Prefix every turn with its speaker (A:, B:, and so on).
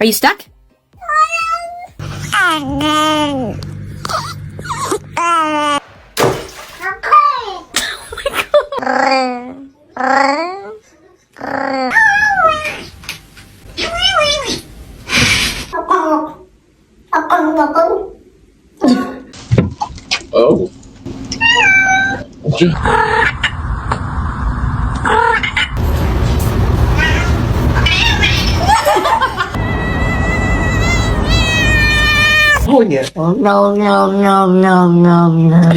A: Are you stuck?
B: Oh. Oh yeah.
C: No, no, no, no, no, no.